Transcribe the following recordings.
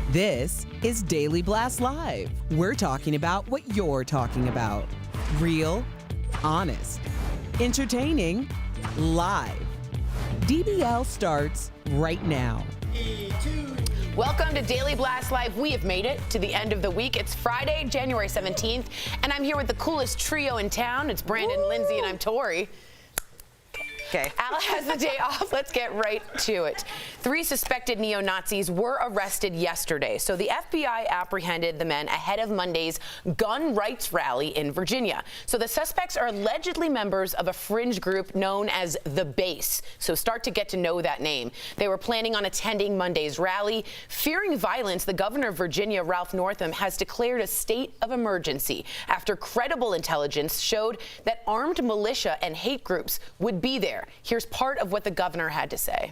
This is Daily Blast Live. We're talking about what you're talking about. Real, honest, entertaining, live. DBL starts right now. Welcome to Daily Blast Live. We have made it to the end of the week. It's Friday, January 17th, and I'm here with the coolest trio in town. It's Brandon, Lindsay, and I'm Tori. Okay. Al has the day off. Let's get right to it. 3 suspected neo-Nazis were arrested yesterday. So the FBI apprehended the men ahead of Monday's gun rights rally in Virginia. So the suspects are allegedly members of a fringe group known as The Base. So start to get to know that name. They were planning on attending Monday's rally. Fearing violence, the governor of Virginia, Ralph Northam, has declared a state of emergency after credible intelligence showed that armed militia and hate groups would be there. Here's part of what the governor had to say.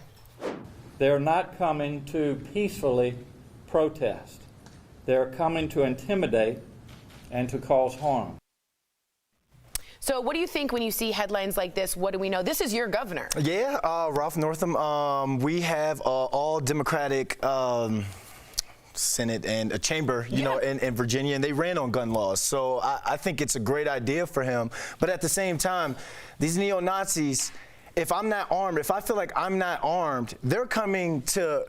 They're not coming to peacefully protest. They're coming to intimidate and to cause harm. So what do you think when you see headlines like this? What do we know? This is your governor. Yeah, Ralph Northam. We have all Democratic Senate and a chamber, you know, in Virginia, and they ran on gun laws. So I think it's a great idea for him. But at the same time, these neo-Nazis, if I'm not armed, if I feel like I'm not armed, they're coming to,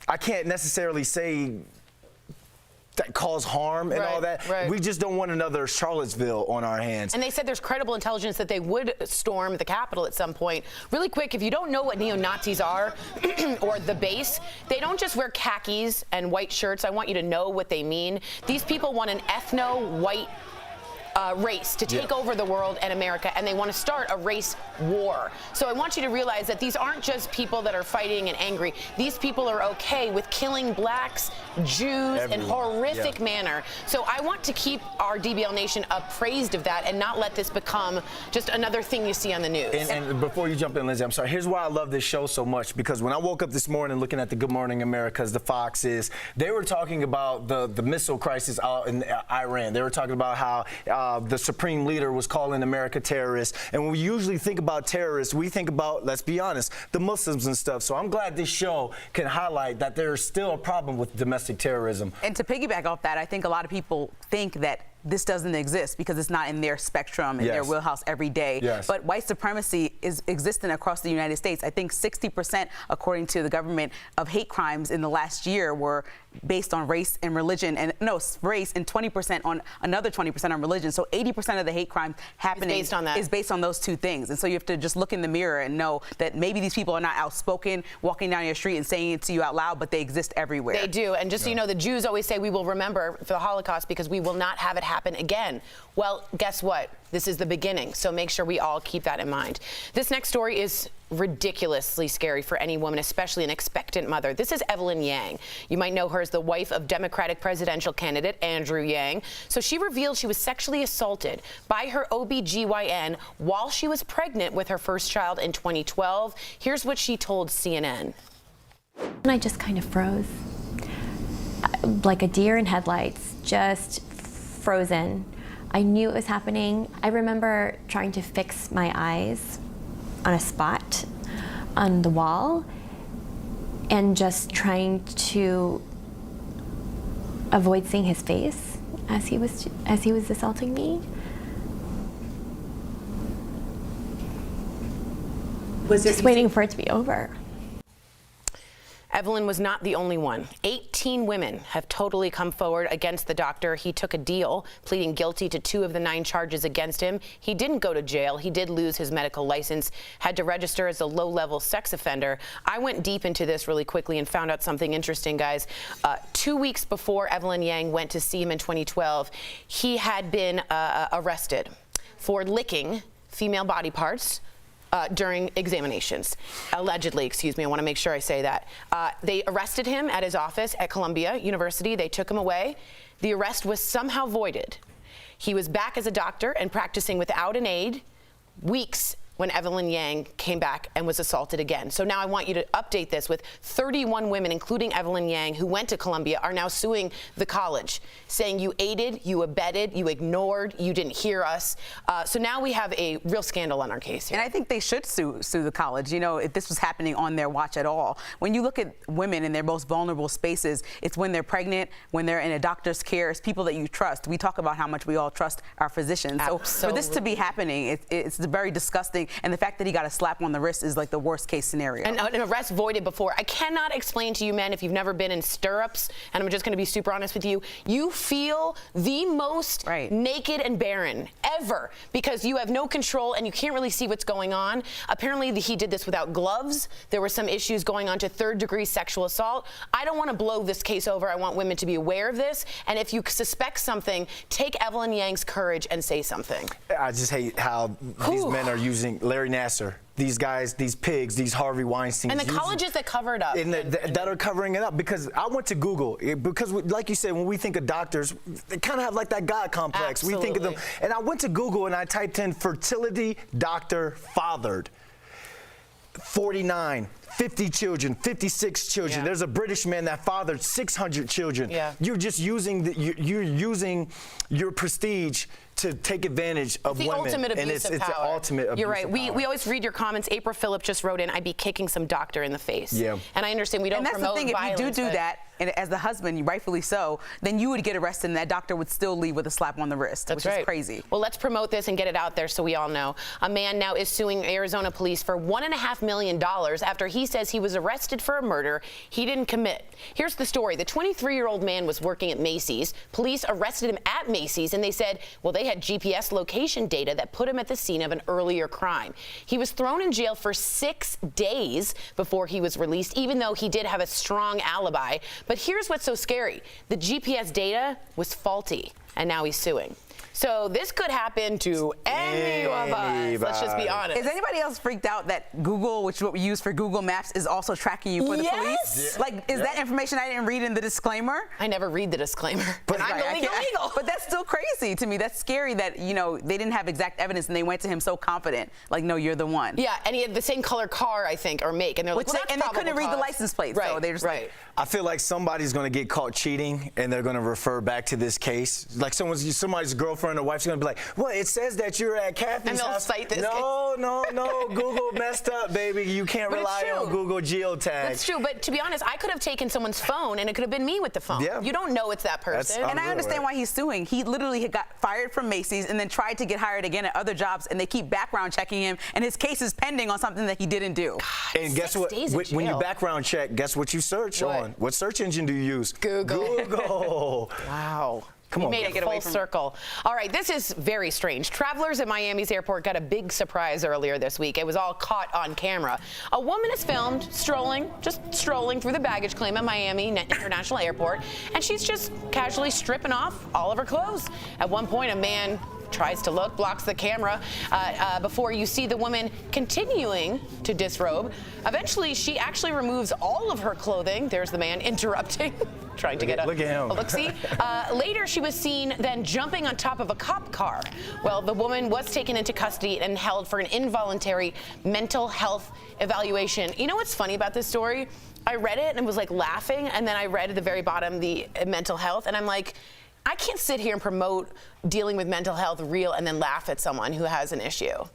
I can't necessarily say that cause harm and all that. Right. We just don't want another Charlottesville on our hands. And they said there's credible intelligence that they would storm the Capitol at some point. Really quick, if you don't know what neo-Nazis are, or The Base, they don't just wear khakis and white shirts. I want you to know what they mean. These people want an ethno-white race to take over the world and America, and they want to start a race war. So I want you to realize that these aren't just people that are fighting and angry. These people are okay with killing blacks, Jews, in horrific manner. So I want to keep our DBL Nation appraised of that and not let this become just another thing you see on the news. And before you jump in, Lindsay, I'm sorry. Here's why I love this show so much, because when I woke up this morning looking at the Good Morning Americas, the Foxes, they were talking about the missile crisis out in Iran. They were talking about how the supreme leader was calling America terrorists. And when we usually think about terrorists, we think about, let's be honest, the Muslims and stuff. So I'm glad this show can highlight that there's still a problem with domestic terrorism. And to piggyback off that, I think a lot of people think that this doesn't exist because it's not in their spectrum, in their wheelhouse every day. But white supremacy is existent across the United States. I think 60%, according to the government, of hate crimes in the last year were based on race and religion, and race, and 20% on another 20% on religion. So 80% of the hate crime happening is based on those two things. And so you have to just look in the mirror and know that maybe these people are not outspoken, walking down your street and saying it to you out loud, but they exist everywhere. They do. And just so you know, the Jews always say we will remember for the Holocaust because we will not have it happen again. Well, guess what? This is the beginning, so make sure we all keep that in mind. This next story is ridiculously scary for any woman, especially an expectant mother. This is Evelyn Yang. You might know her as the wife of Democratic presidential candidate Andrew Yang. So she revealed she was sexually assaulted by her OB/GYN while she was pregnant with her first child in 2012. Here's what she told CNN. And I just kind of froze, like a deer in headlights, just frozen. I knew it was happening. I remember trying to fix my eyes on a spot on the wall and just trying to avoid seeing his face as he was assaulting me. Just waiting for it to be over. Evelyn was not the only one. 18 women have totally come forward against the doctor. He took a deal, pleading guilty to 2 of the 9 charges against him. He didn't go to jail. He did lose his medical license, had to register as a low-level sex offender. I went deep into this really quickly and found out something interesting, guys. 2 weeks before Evelyn Yang went to see him in 2012, he had been arrested for licking female body parts during examinations, allegedly, excuse me, I want to make sure I say that. They arrested him at his office at Columbia University. They took him away. The arrest was somehow voided. He was back as a doctor and practicing without an aide weeks when Evelyn Yang came back and was assaulted again. So now I want you to update this with 31 women, including Evelyn Yang, who went to Columbia, are now suing the college, saying you aided, you abetted, you ignored, you didn't hear us. So now we have a real scandal on our case here. And I think they should sue the college. You know, if this was happening on their watch at all. When you look at women in their most vulnerable spaces, it's when they're pregnant, when they're in a doctor's care, it's people that you trust. We talk about how much we all trust our physicians. Absolutely. So for this to be happening, it's very disgusting. And the fact that he got a slap on the wrist is like the worst case scenario. And an arrest voided before. I cannot explain to you, men, if you've never been in stirrups, and I'm just going to be super honest with you, you feel the most naked and barren ever because you have no control and you can't really see what's going on. Apparently, he did this without gloves. There were some issues going on to third-degree sexual assault. I don't want to blow this case over. I want women to be aware of this. And if you suspect something, take Evelyn Yang's courage and say something. I just hate how these men are using Larry Nassar. These guys, these pigs, these Harvey Weinsteins. And the colleges that cover it up. That are covering it up. Because I went to Google. Because, like you said, when we think of doctors, they kind of have like that God complex. Absolutely. We think of them. And I went to Google and I typed in fertility doctor fathered. 49, 50 children, 56 children. Yeah. There's a British man that fathered 600 children. Yeah. You're just using you're using your prestige to take advantage of women. Ultimate abuse of power. It's the ultimate abuse You're right. of We power. always read your comments. April Phillip just wrote in, I'd be kicking some doctor in the face. Yeah. And I understand we don't promote violence. And that's the thing, if you do that, and as the husband, rightfully so, then you would get arrested and that doctor would still leave with a slap on the wrist, which is crazy. Well, let's promote this and get it out there so we all know. A man now is suing Arizona police for $1.5 million after he says he was arrested for a murder he didn't commit. Here's the story. The 23-year-old man was working at Macy's. Police arrested him at Macy's and they said, well, they had GPS location data that put him at the scene of an earlier crime. He was thrown in jail for 6 days before he was released, even though he did have a strong alibi. But here's what's so scary. The GPS data was faulty, and now he's suing. So this could happen to any of us. Let's just be honest. Is anybody else freaked out that Google, which is what we use for Google Maps, is also tracking you for the police? Yeah. Like, is that information I didn't read in the disclaimer? I never read the disclaimer. But I'm illegal. But that's still crazy to me. That's scary that, you know, they didn't have exact evidence and they went to him so confident. Like, no, you're the one. Yeah, and he had the same color car, I think, or make. And they're like, well, and they couldn't read the license plate. Right, so they're just like, I feel like somebody's going to get caught cheating and they're going to refer back to this case. Like somebody's girlfriend or wife's going to be like, well, it says that you're at Kathy's house. Cite this no, Google messed up, baby. You can't rely on Google geotag. That's true, but to be honest, I could have taken someone's phone and it could have been me with the phone. Yeah. You don't know it's that person. And I understand why he's suing. He literally got fired from Macy's and then tried to get hired again at other jobs, and they keep background checking him, and his case is pending on something that he didn't do. God, and guess what? When you background check, guess what you search on? What search engine do you use? Google. Wow. Come on, made it full circle. All right, this is very strange. Travelers at Miami's airport got a big surprise earlier this week. It was all caught on camera. A woman is filmed just strolling through the baggage claim at Miami International Airport, and she's just casually stripping off all of her clothes. At one point, a man tries to look, blocks the camera before you see the woman continuing to disrobe. Eventually, she actually removes all of her clothing. There's the man interrupting, trying to get a look-see. Later, she was seen then jumping on top of a cop car. Well, the woman was taken into custody and held for an involuntary mental health evaluation. You know what's funny about this story? I read it and was like laughing, and then I read at the very bottom the mental health, and I'm like, I can't sit here and promote dealing with mental health real and then laugh at someone who has an issue.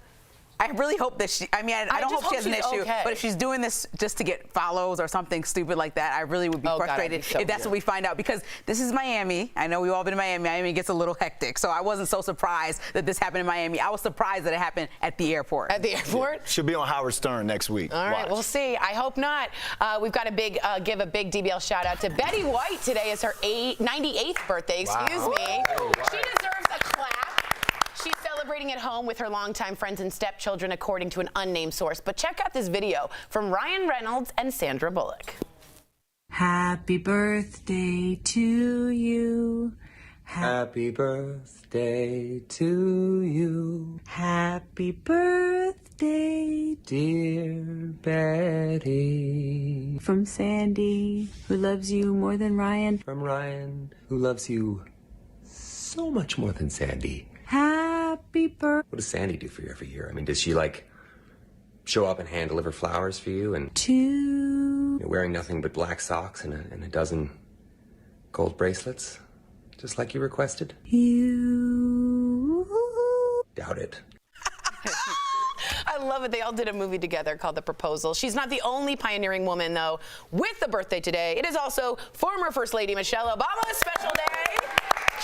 I really hope that I don't hope she has an issue, but if she's doing this just to get follows or something stupid like that, I really would be frustrated if that's what we find out, because this is Miami. I know we've all been in Miami. Miami gets a little hectic, so I wasn't so surprised that this happened in Miami. I was surprised that it happened at the airport. At the airport? Yeah. She'll be on Howard Stern next week. All right, we'll see. I hope not. We've got to give a big DBL shout out to Betty White. Today is her 98th birthday. Excuse me. She deserves a clap. She's celebrating at home with her longtime friends and stepchildren, according to an unnamed source. But check out this video from Ryan Reynolds and Sandra Bullock. Happy birthday to you. Happy birthday to you. Happy birthday, dear Betty. From Sandy, who loves you more than Ryan. From Ryan, who loves you so much more than Sandy. Happy birthday. What does Sandy do for you every year? I mean, does she like show up and hand deliver flowers for you, and 2. you're wearing nothing but black socks and a dozen gold bracelets, just like you requested? You. Doubt it. I love it. They all did a movie together called The Proposal. She's not the only pioneering woman, though, with a birthday today. It is also former First Lady Michelle Obama's special day.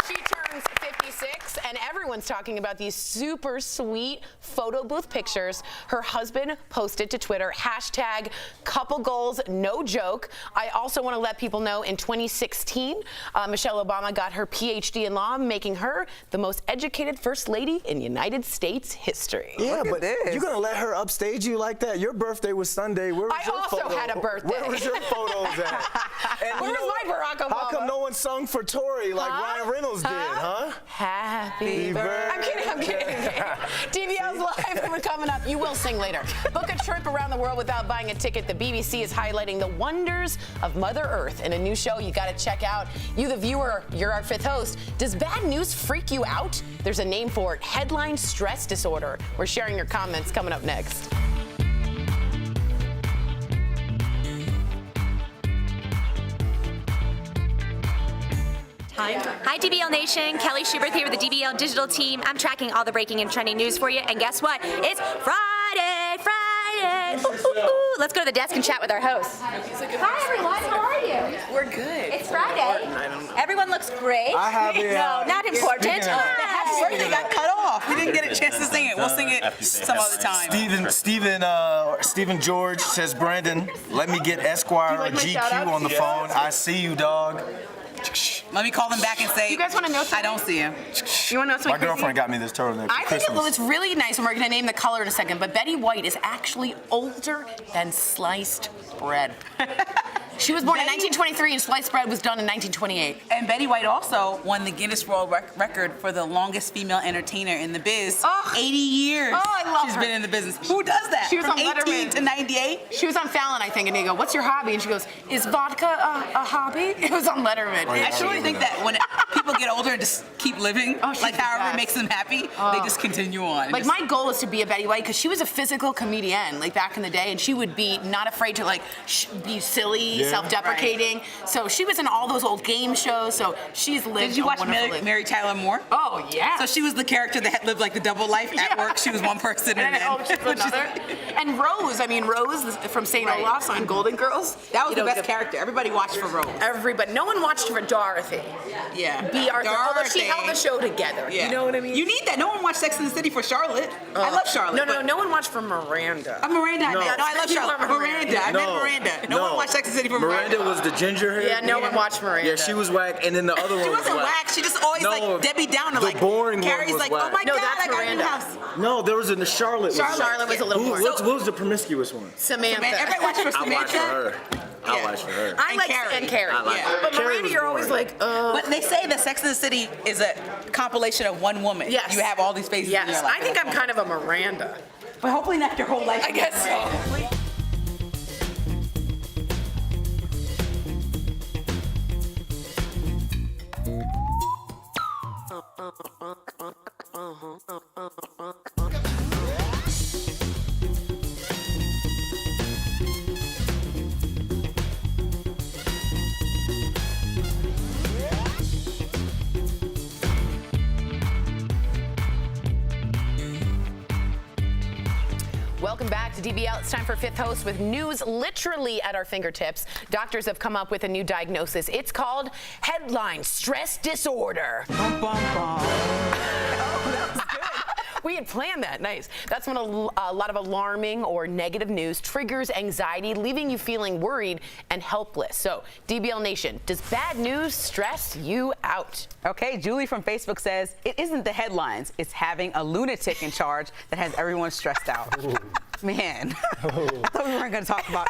She turns 56, and everyone's talking about these super sweet photo booth pictures her husband posted to Twitter, hashtag couple goals, no joke. I also want to let people know in 2016, Michelle Obama got her PhD in law, making her the most educated First Lady in United States history. Yeah, but you're going to let her upstage you like that? Your birthday was Sunday. Where was I your also photo? had a birthday. Where was your photos at? And Where was my Barack Obama? How come no one sung for Tori like Ryan Reynolds did, huh? Happy birthday. I'm kidding. DBL's live. We're coming up. You will sing later. Book a trip around the world without buying a ticket. The BBC is highlighting the wonders of Mother Earth in a new show you got to check out. You, the viewer, you're our fifth host. Does bad news freak you out? There's a name for it. Headline stress disorder. We're sharing your comments coming up next. Hi DBL Nation, Kelly Schubert here with the DBL digital team. I'm tracking all the breaking and trending news for you, and guess what? It's Friday! Ooh, ooh, ooh. Let's go to the desk and chat with our host. Hi everyone, how are you? We're good. It's Friday. Everyone looks great. I have No, not important. The happy birthday got cut off. We didn't get a chance to sing it. We'll sing it some other time. Stephen George says, Brandon, let me get Esquire or GQ on the phone. I see you, dog. Let me call them back and say, You guys want to know something? I don't see him. You want to know something My girlfriend got me this turtleneck for I think Christmas. it's really nice, and we're going to name the color in a second, but Betty White is actually older than sliced bread. She was born in 1923, and sliced bread was done in 1928. And Betty White also won the Guinness World Record for the longest female entertainer in the biz. 80 years. Oh, I love She's her. been in the business. Who does that? She was From on 18 Letterman. to 98? She was on Fallon, I think, and they go, "What's your hobby?" And she goes, "Is vodka a hobby?" It was on Letterman. I actually think that when people get older and just keep living, she's like the however best. makes them happy, they just continue on. Like, my goal is to be a Betty White, because she was a physical comedian, like, back in the day, and she would be not afraid to, like, be silly, self-deprecating. So she was in all those old game shows, so she's lived Did you watch life. Mary Tyler Moore? Oh, yeah. So she was the character that had lived like the double life at work. She was one person and then she's another. And Rose, Rose from St. Olaf's on Golden Girls. That was the best character. Everybody watched for Rose. Everybody. No one watched for Dorothy. Yeah. B. Arthur. Although she held the show together. Yeah. You know what I mean? You need that. No one watched Sex and the City for Charlotte. I love Charlotte. No one watched for Miranda. Miranda. No. I love Charlotte. Miranda. I meant Miranda. No one watched Sex and the City for Miranda. Miranda was the ginger hair. Yeah, no one watched Miranda. Yeah, she was whack, and then the other one She was wasn't whack. She just always like Debbie Downer. The like boring Carrie's one was like, whack. oh my No, God, that's I got a new Miranda. house. No, there was a Charlotte. Charlotte was a little more. What was the promiscuous one? Samantha. Everybody watched for I watched Samantha. for her. I watched for her. I And like Carrie. and Carrie. I like her. But Carrie Miranda, was you're always boring. like, But they say that Sex and the City is a compilation of one woman. Yes. You have all these faces in your yes. life. I think I'm kind of a Miranda. But hopefully not your whole life. I guess so. Welcome back to DBL. It's time for Fifth Host with news literally at our fingertips. Doctors have come up with a new diagnosis. It's called headline stress disorder. Bum, bum, bum. We had planned that. Nice. That's when a lot of alarming or negative news triggers anxiety, leaving you feeling worried and helpless. So, DBL Nation, does bad news stress you out? Okay, Julie from Facebook says, it isn't the headlines, it's having a lunatic in charge that has everyone stressed out. Man, I thought we weren't going to talk about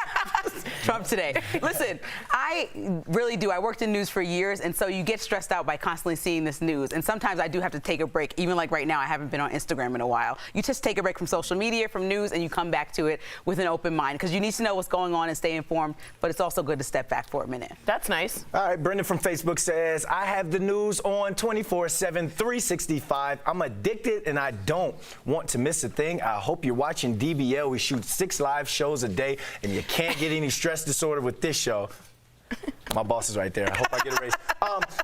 Trump today. Listen, I really do. I worked in news for years, and so you get stressed out by constantly seeing this news. And sometimes I do have to take a break. Even like right now, I haven't been on Instagram in a while. You just take a break from social media, from news, and you come back to it with an open mind because you need to know what's going on and stay informed. But it's also good to step back for a minute. That's nice. All right, Brendan from Facebook says, I have the news on 24/7, 365. I'm addicted and I don't want to miss a thing. I hope you're watching DBL. We shoot 6 live shows a day and you can't get any stress disorder with this show. My boss is right there. I hope I get a raise.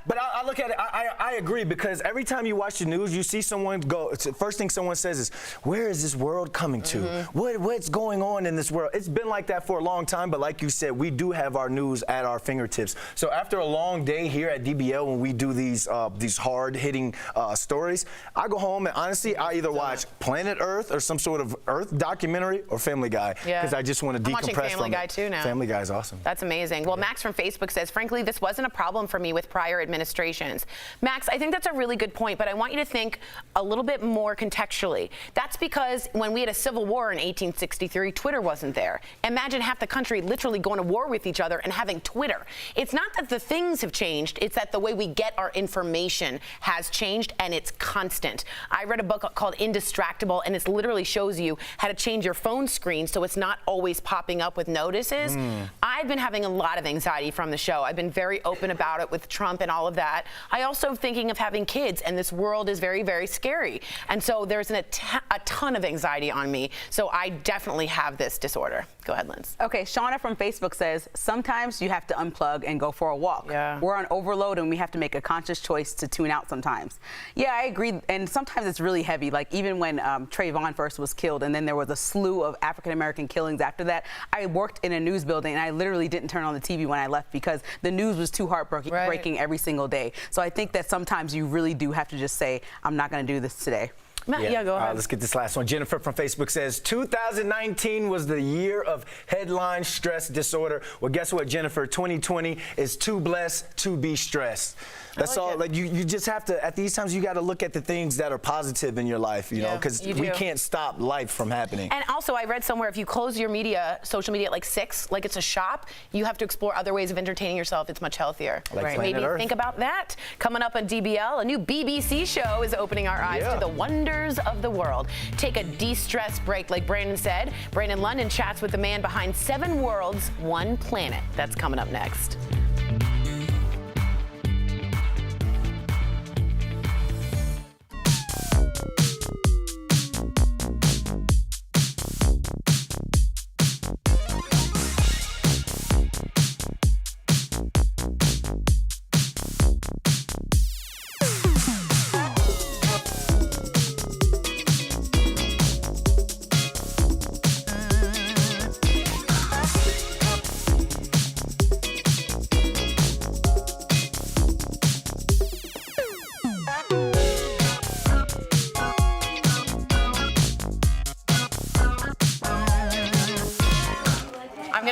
But I look at it, I agree, because every time you watch the news, you see someone go, the first thing someone says is, where is this world coming to? What's going on in this world? It's been like that for a long time, but like you said, we do have our news at our fingertips. So after a long day here at DBL, when we do these hard-hitting stories, I go home and honestly, I either watch Planet Earth or some sort of Earth documentary or Family Guy, because I just want to decompress from it. I'm watching Family Guy too now. Family Guy is awesome. That's amazing. Well, Max from Facebook says, frankly, this wasn't a problem for me with prior administrations. Max, I think that's a really good point, but I want you to think a little bit more contextually. That's because when we had a civil war in 1863, Twitter wasn't there. Imagine half the country literally going to war with each other and having Twitter. It's not that the things have changed, it's that the way we get our information has changed, and it's constant. I read a book called Indistractable, and it literally shows you how to change your phone screen so it's not always popping up with notices. I've been having a lot of anxiety from the show. I've been very open about it with Trump and all of that. I also thinking of having kids, and this world is very, very scary. And so there's a ton of anxiety on me. So I definitely have this disorder. Go ahead, Linz. Okay, Shauna from Facebook says, sometimes you have to unplug and go for a walk. Yeah. We're on overload and we have to make a conscious choice to tune out sometimes. Yeah, I agree. And sometimes it's really heavy. Like even when Trayvon first was killed, and then there was a slew of African-American killings after that, I worked in a news building and I literally didn't turn on the TV when I left because the news was too heartbreaking every single day. So I think that sometimes you really do have to just say, I'm not going to do this today. Matt, yeah, go ahead. Let's get this last one. Jennifer from Facebook says, 2019 was the year of headline stress disorder. Well, guess what, Jennifer? 2020 is too blessed to be stressed. That's all. Like you just have to, at these times, you got to look at the things that are positive in your life, you know, because we can't stop life from happening. And also, I read somewhere, if you close your social media at like 6, like it's a shop, you have to explore other ways of entertaining yourself. It's much healthier. Like Maybe think about that. Coming up on DBL, a new BBC show is opening our eyes to the wonders of the world. Take a de-stress break, like Brandon said. Brandon London chats with the man behind 7 worlds, 1 planet. That's coming up next.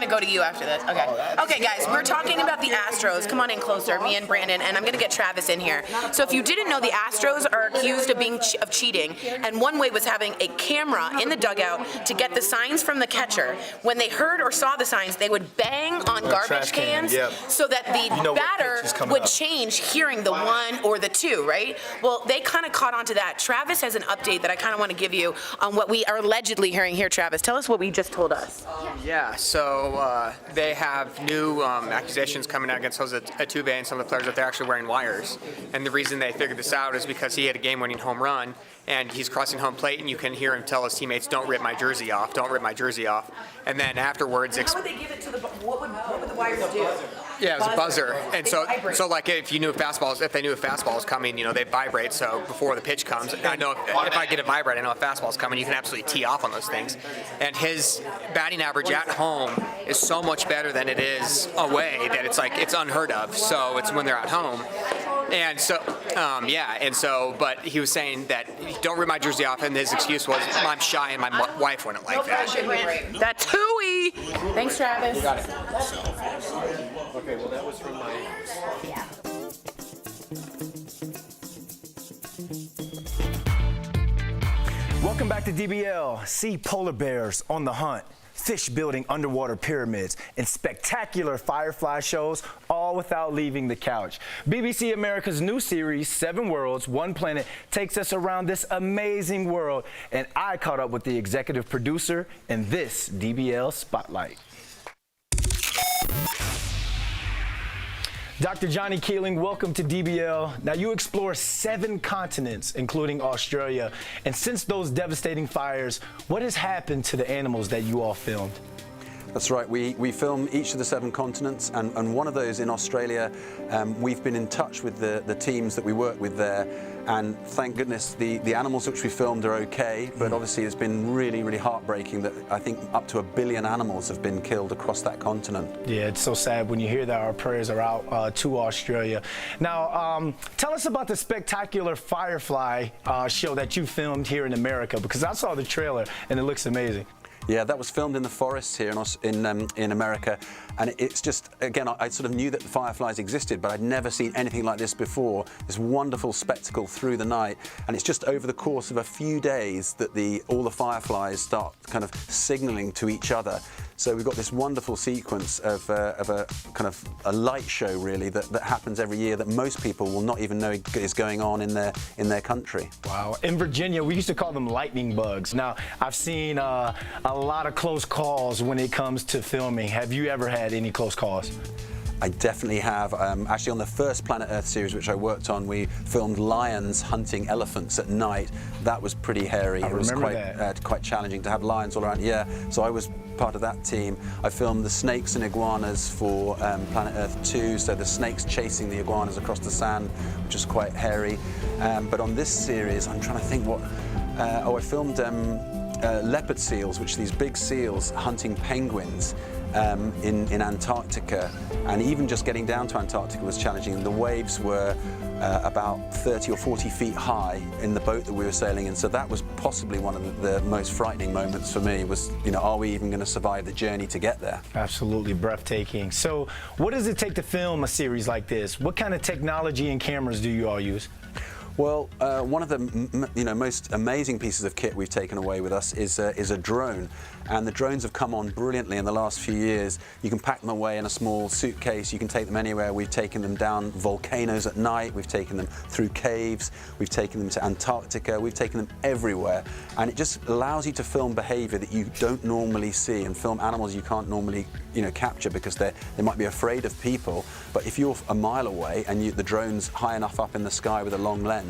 Go to you after this. Okay. Okay, guys, we're talking about the Astros. Come on in closer, me and Brandon, and I'm going to get Travis in here. So if you didn't know, the Astros are accused of cheating, and one way was having a camera in the dugout to get the signs from the catcher. When they heard or saw the signs, they would bang on garbage cans so that the batter would change hearing the 1 or the 2, right? Well, they kind of caught on to that. Travis has an update that I kind of want to give you on what we are allegedly hearing here. Travis, tell us what we just told us. Yeah, so they have new accusations coming out against Jose Altuve and some of the players that they're actually wearing wires. And the reason they figured this out is because he had a game-winning home run, and he's crossing home plate, and you can hear him tell his teammates, "Don't rip my jersey off, don't rip my jersey off." And then afterwards, how would they give it to the? What would the wires do? Yeah, it was a buzzer, and so like if they knew a fastball was coming, you know, they vibrate. So before the pitch comes, I know if I get a vibrate, I know a fastball is coming. You can absolutely tee off on those things. And his batting average at home is so much better than it is away that it's unheard of. So it's when they're at home. And so, but he was saying that don't rip my jersey off, and his excuse was, I'm shy and my wife wouldn't like that. That's hooey. Thanks, Travis. You got it. Okay, well, that was from my... Welcome back to DBL. See polar bears on the hunt. fish building underwater pyramids, and spectacular firefly shows, all without leaving the couch. BBC America's new series, 7 Worlds, 1 Planet, takes us around this amazing world, and I caught up with the executive producer in this DBL Spotlight. Dr. Johnny Keeling, welcome to DBL. Now, you explore 7 continents, including Australia. And since those devastating fires, what has happened to the animals that you all filmed? That's right. We film each of the 7 continents, and one of those in Australia, we've been in touch with the teams that we work with there, and thank goodness the animals which we filmed are okay, but obviously it's been really, really heartbreaking that I think up to 1 billion animals have been killed across that continent. Yeah, it's so sad when you hear that. Our prayers are out to Australia. Now, tell us about the spectacular firefly show that you filmed here in America, because I saw the trailer and it looks amazing. Yeah, that was filmed in the forests here in America, and it's just, again, I sort of knew that the fireflies existed, but I'd never seen anything like this before. This wonderful spectacle through the night, and it's just over the course of a few days that all the fireflies start kind of signaling to each other. So we've got this wonderful sequence of a kind of a light show, really, that happens every year that most people will not even know is going on in their country. Wow. In Virginia, we used to call them lightning bugs. Now, I've seen a lot of close calls when it comes to filming. Have you ever had any close calls? I definitely have. Actually, on the first Planet Earth series, which I worked on, we filmed lions hunting elephants at night. That was pretty hairy. It was quite challenging to have lions all around. Yeah, so I was part of that team. I filmed the snakes and iguanas for Planet Earth 2, so the snakes chasing the iguanas across the sand, which is quite hairy. But on this series, I'm trying to think what... I filmed leopard seals, which are these big seals hunting penguins in Antarctica, and even just getting down to Antarctica was challenging. The waves were about 30 or 40 feet high in the boat that we were sailing in, so that was possibly one of the most frightening moments for me, was, you know, are we even going to survive the journey to get there? Absolutely breathtaking. So what does it take to film a series like this? What kind of technology and cameras do you all use? Well, one of the most amazing pieces of kit we've taken away with us is a drone, and the drones have come on brilliantly in the last few years. You can pack them away in a small suitcase, you can take them anywhere. We've taken them down volcanoes at night, we've taken them through caves, we've taken them to Antarctica, we've taken them everywhere, and it just allows you to film behavior that you don't normally see, and film animals you can't normally, you know, capture because they might be afraid of people. But if you're a mile away and the drone's high enough up in the sky with a long lens,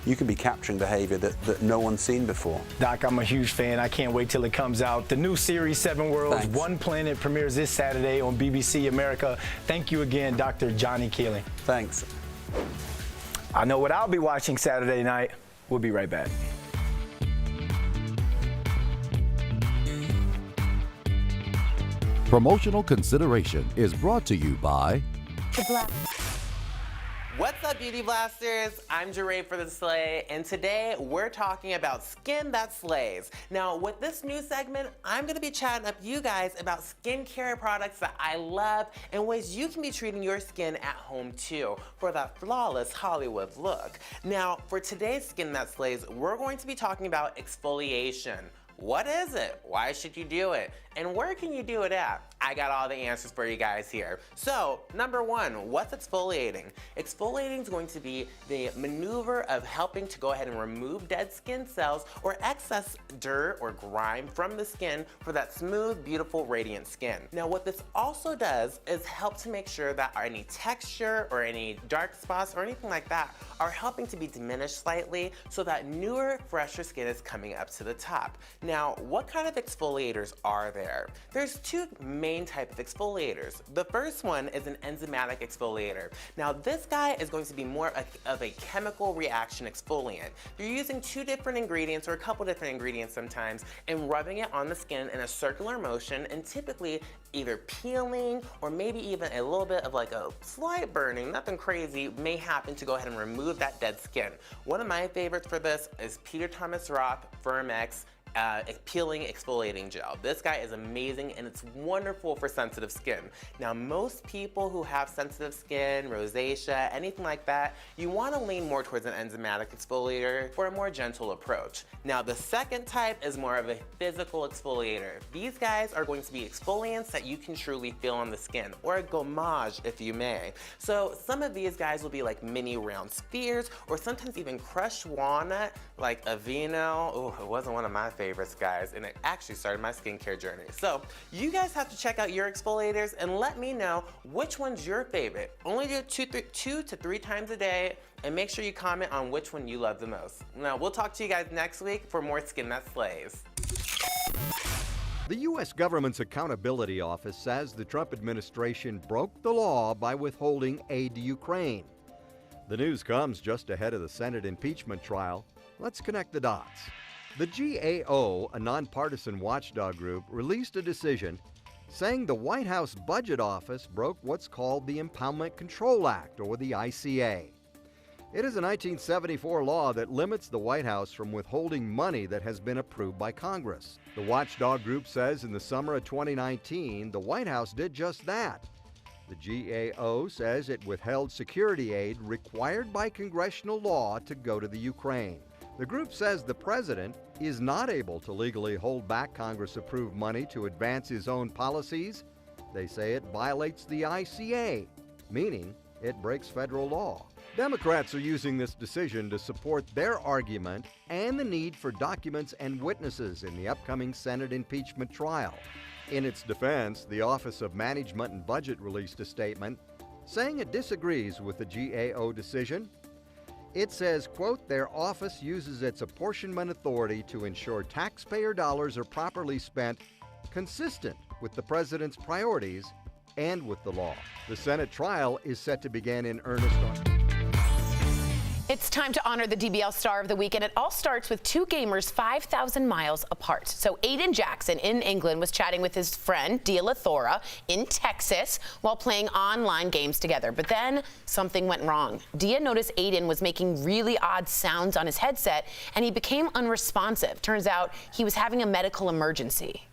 you can be capturing behavior that no one's seen before. Doc, I'm a huge fan. I can't wait till it comes out. The new series, 7 Worlds, 1 Planet, premieres this Saturday on BBC America. Thank you again, Dr. Johnny Keeling. Thanks. I know what I'll be watching Saturday night. We'll be right back. Promotional consideration is brought to you by What's up, Beauty Blasters? I'm Jeray for the Slay, and today we're talking about skin that slays. Now, with this new segment, I'm gonna be chatting up you guys about skincare products that I love and ways you can be treating your skin at home too for that flawless Hollywood look. Now, for today's Skin That Slays, we're going to be talking about exfoliation. What is it? Why should you do it? And where can you do it at? I got all the answers for you guys here. So, number 1, what's exfoliating? Exfoliating is going to be the maneuver of helping to go ahead and remove dead skin cells or excess dirt or grime from the skin for that smooth, beautiful, radiant skin. Now, what this also does is help to make sure that any texture or any dark spots or anything like that are helping to be diminished slightly so that newer, fresher skin is coming up to the top. Now, what kind of exfoliators are there? There's 2 main types of exfoliators. The first one is an enzymatic exfoliator. Now, this guy is going to be more of a chemical reaction exfoliant. You're using 2 different ingredients or a couple different ingredients sometimes and rubbing it on the skin in a circular motion, and typically either peeling or maybe even a little bit of like a slight burning, nothing crazy, may happen to go ahead and remove that dead skin. One of my favorites for this is Peter Thomas Roth Firmex peeling exfoliating gel. This guy is amazing and it's wonderful for sensitive skin. Now, most people who have sensitive skin, rosacea, anything like that, you want to lean more towards an enzymatic exfoliator for a more gentle approach. Now, the second type is more of a physical exfoliator. These guys are going to be exfoliants that you can truly feel on the skin, or a gommage if you may. So some of these guys will be like mini round spheres, or sometimes even crushed walnut, like Aveeno. Oh, it wasn't one of my favorites, guys, and it actually started my skincare journey. So you guys have to check out your exfoliators and let me know which one's your favorite. Only do it 2 to 3 times a day, and make sure you comment on which one you love the most. Now, we'll talk to you guys next week for more Skin That Slays. The U.S. government's Accountability Office says the Trump administration broke the law by withholding aid to Ukraine. The news comes just ahead of the Senate impeachment trial. Let's connect the dots. The GAO, a nonpartisan watchdog group, released a decision saying the White House Budget Office broke what's called the Impoundment Control Act, or the ICA. It is a 1974 law that limits the White House from withholding money that has been approved by Congress. The watchdog group says in the summer of 2019, the White House did just that. The GAO says it withheld security aid required by congressional law to go to the Ukraine. The group says the president is not able to legally hold back Congress-approved money to advance his own policies. They say it violates the ICA, meaning it breaks federal law. Democrats are using this decision to support their argument and the need for documents and witnesses in the upcoming Senate impeachment trial. In its defense, the Office of Management and Budget released a statement saying it disagrees with the GAO decision. It says, quote, their office uses its apportionment authority to ensure taxpayer dollars are properly spent, consistent with the president's priorities and with the law. The Senate trial is set to begin in earnest on. It's time to honor the DBL Star of the Week, and it all starts with 2 gamers 5,000 miles apart. So Aiden Jackson in England was chatting with his friend Dia Lathora in Texas while playing online games together. But then something went wrong. Dia noticed Aiden was making really odd sounds on his headset, and he became unresponsive. Turns out he was having a medical emergency.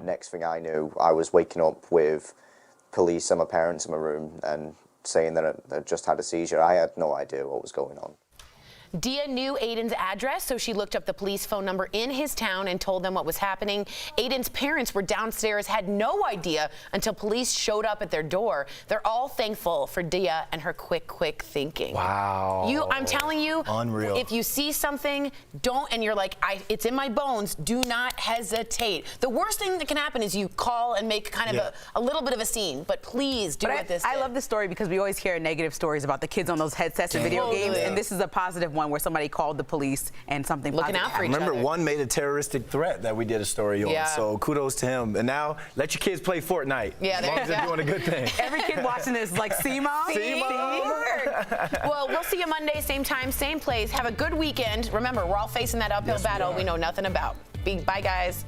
Next thing I knew, I was waking up with police and my parents in my room and saying that I just had a seizure. I had no idea what was going on. Dia knew Aiden's address, so she looked up the police phone number in his town and told them what was happening. Aiden's parents were downstairs, had no idea until police showed up at their door. They're all thankful for Dia and her quick thinking. Wow. I'm telling you, unreal. If you see something, don't, and you're like, it's in my bones, do not hesitate. The worst thing that can happen is you call and make kind of a little bit of a scene, but please do what this I love this story because we always hear negative stories about the kids on those headsets and video games, and this is a positive one where somebody called the police and something looking out for each other. Remember, one made a terroristic threat that we did a story on, so kudos to him. And now, let your kids play Fortnite, as long as they're doing a good thing. Every kid watching this is like, see, Mom? See? Well, we'll see you Monday, same time, same place. Have a good weekend. Remember, we're all facing that uphill battle we know nothing about. Bye, guys.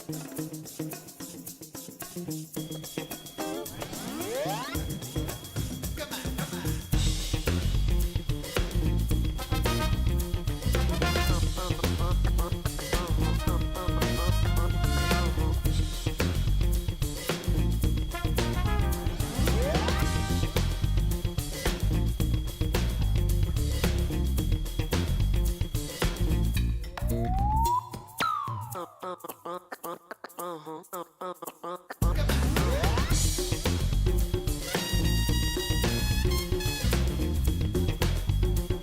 it.